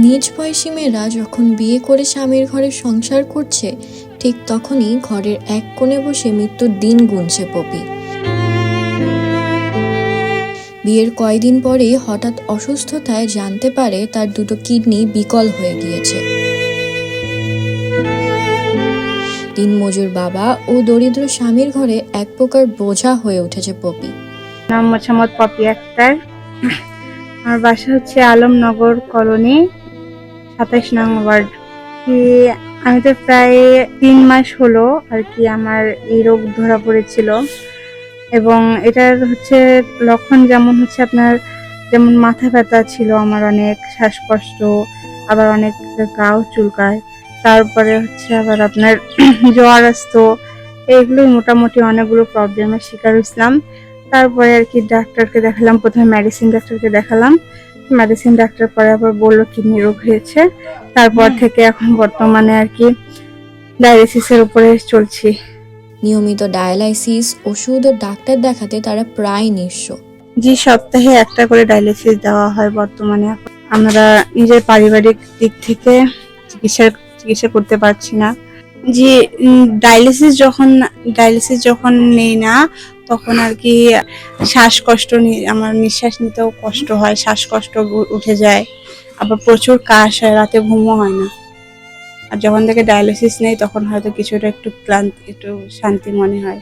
নিজ বয়সী মেয়েরা যখন বিয়ে করে স্বামীর ঘরে সংসার করছে, ঠিক তখনই ঘরের এক কোণে বসে মৃত্যুর দিন গুনছে পপি। বিয়ের কয়েকদিন পরেই হঠাৎ অসুস্থতায় জানতে পারে তার দুটো কিডনি বিকল হয়ে গিয়েছে। দিনমজুর বাবা ও দরিদ্র স্বামীর ঘরে এক প্রকার বোঝা হয়ে উঠেছে পপি। নাম মোহাম্মদ পপি আক্তার। আমার বাসা হচ্ছে আলমনগর কলোনি, 27 নং ওয়ার্ড। আমি তো প্রায় 3 মাস হলো আর কি আমার এই রোগ ধরা পড়েছিল, এবং এটার হচ্ছে লক্ষণ যেমন হচ্ছে আপনার যেমন মাথা ব্যথা ছিল, আমার অনেক শ্বাসকষ্ট, আবার অনেক গাও চুলকায়, তারপরে হচ্ছে আবার আপনার জ্বর আসতো। এগুলো মোটামুটি অনেকগুলো প্রবলেমের শিকার হয়েছিলাম। তারপরে আর কি ডাক্তারকে দেখালাম, প্রথমে মেডিসিন ডাক্তারকে দেখালাম, মেডিসিন ডাক্তার পরে আবার বললো কিডনি রোগ হয়েছে। তারপর থেকে এখন বর্তমানে আর কি ডায়ালিসিসের উপরে চলছি। নিয়মিত ডায়ালাইসিস, ওষুধ ও ডাক্তার দেখাতে তারা প্রায় নিঃস্ব। জি, সপ্তাহে একটা করে ডায়ালিসিস দেওয়া হয় বর্তমানে। আমরা নিজের পারিবারিক দিক থেকে চিকিৎসা করতে পারছি না। জি, ডায়ালিসিস যখন নেই না, তখন আর কি শ্বাসকষ্ট, আমার নিঃশ্বাস নিতেও কষ্ট হয়, শ্বাসকষ্ট উঠে যায়, আবার প্রচুর কাশ হয়, রাতে ঘুমও হয় না। আর যখন থেকে ডায়ালিসিস নেই তখন হয়তো কিছুটা একটু ক্লান্তি, একটু শান্তি মনে হয়।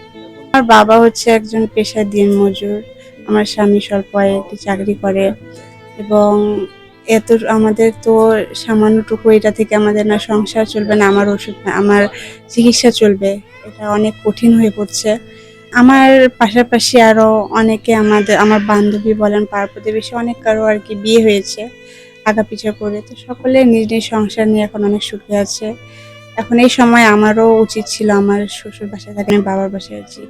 আমার বাবা হচ্ছে একজন পেশায় দিনমজুর, আমার স্বামী স্বল্প আয়ে একটি চাকরি করে, এবং আমাদের তো সামান্যটুকু এটা থেকে আমাদের না সংসার চলবে, না আমার ওষুধ, না আমার চিকিৎসা চলবে। এটা অনেক কঠিন হয়ে পড়ছে। আমার পাশাপাশি আরো অনেকে, আমার বান্ধবী বলেন, পাড়া প্রতিবেশী অনেক কারো আর কি বিয়ে হয়েছে আগাপিছা করে, তো সকলে নিজ নিজ সংসার নিয়ে এখন অনেক সুখে আছে। এখন এই সময় আমারও উচিত ছিল আমার শ্বশুর বাসায় থাকে, আমি বাবার বাসায় আছি।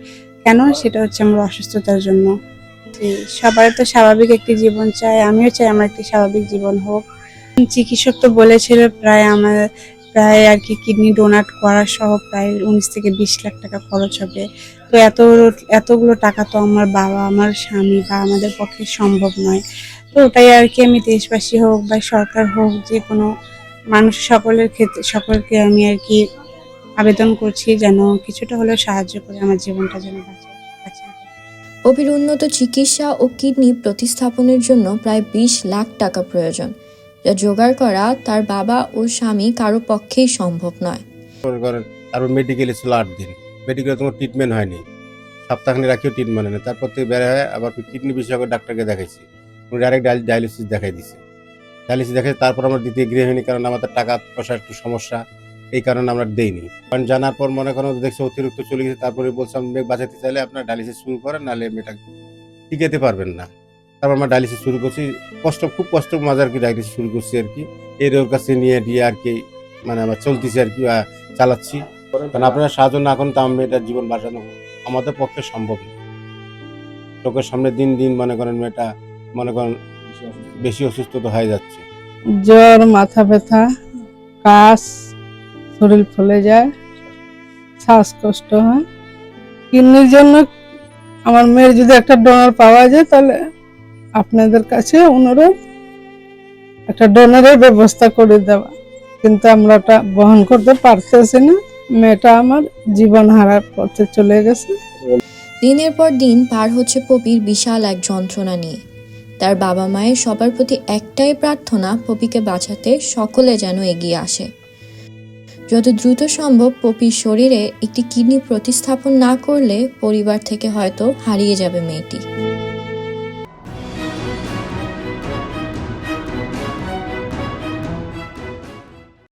কেন? সেটা হচ্ছে আমার অসুস্থতার জন্য। সবার তো স্বাভাবিক একটি জীবন চাই, আমিও চাই আমার একটি স্বাভাবিক জীবন হোক। চিকিৎসক তো বলেছিল প্রায় আর কি কিডনি ডোনেট করা সহ প্রায় 19 থেকে 20 লাখ টাকা খরচ হবে। তো এতগুলো টাকা তো আমার বাবা, আমার স্বামী বা আমাদের পক্ষে সম্ভব নয়। তো ওটাই আর কি, আমি দেশবাসী হোক বা সরকার হোক, যে কোনো মানুষ, সকলকে আমি আর কি আবেদন করছি যেন কিছুটা হলেও সাহায্য করে আমার জীবনটা যেন বাঁচায়। পপির উন্নত চিকিৎসা ও কিডনি প্রতিস্থাপনের জন্য প্রায় 20 লাখ টাকা প্রয়োজন, যা জোগাড় করা তার বাবা ও স্বামী কারো পক্ষেই সম্ভব নয়। তারপর মেডিকেলে ছিল 8 দিন, মেডিকেলে তোমার ট্রিটমেন্ট হয়নি, সপ্তাহখানি রাখিও ট্রিটমেন্ট হয়নি। তারপর থেকে বের হয়ে আবার কিডনি বিশেষজ্ঞ ডাক্তারকে দেখাইছি, উনি ডাইরেক্ট ডায়ালিসিস দেখাই দিছে। ডায়ালিসিস দেখাই তারপর আমরা দিতে গৃহ হয়নি, কারণ আমাদের টাকা পয়সার একটু সমস্যা, এই কারণে আমরা দেইনি। কারণ জানার পর মনে করেন দেখছে অতিরিক্ত চলে গেছে, তারপরে বলছিলাম মেয়ে বাঁচাতে চাইলে আপনার ডায়ালিসিস শুরু করেন, নাহলে মেয়েটা টিকাতে পারবেন না। তারপর আমরা ডায়ালিসিস শুরু করছি, খুব কষ্ট মজা আর কি ডায়ালিসিস শুরু করছি আর কি। এর ওর কাছে নিয়ে দিয়ে আর কি মানে আমরা চলতেছি আর কি, চালাচ্ছি। কারণ আপনারা সাহায্য না করেন তো আমার মেয়েটার জীবন বাঁচানো আমাদের পক্ষে সম্ভব না। চোখের সামনে দিন দিন মনে করেন মেয়েটা বেশি অসুস্থতা হয়ে যাচ্ছে। জ্বর, মাথা ব্যথা, কাশ, শরীর ফুলে যায়, শ্বাসকষ্ট হয়। কিডনির জন্য আমার মেয়ের যদি একটা ডোনার পাওয়া যায়, তাহলে আপনাদের কাছে অনুরোধ একটা ডোনারের ব্যবস্থা করে দেওয়া, কিন্তু আমরা ওটা বহন করতে পারতেছি না। মেয়েটা আমার জীবন হারার পথে চলে গেছে। দিনের পর দিন পার হচ্ছে পপির বিশাল এক যন্ত্রণা নিয়ে। তার বাবা মায়ের সবার প্রতি একটাই প্রার্থনা, পপিকে বাঁচাতে সকলে যেন এগিয়ে আসে। যত দ্রুত সম্ভব পপির শরীরে একটি কিডনি প্রতিস্থাপন না করলে পরিবার থেকে হয়তো হারিয়ে যাবে মেয়েটি।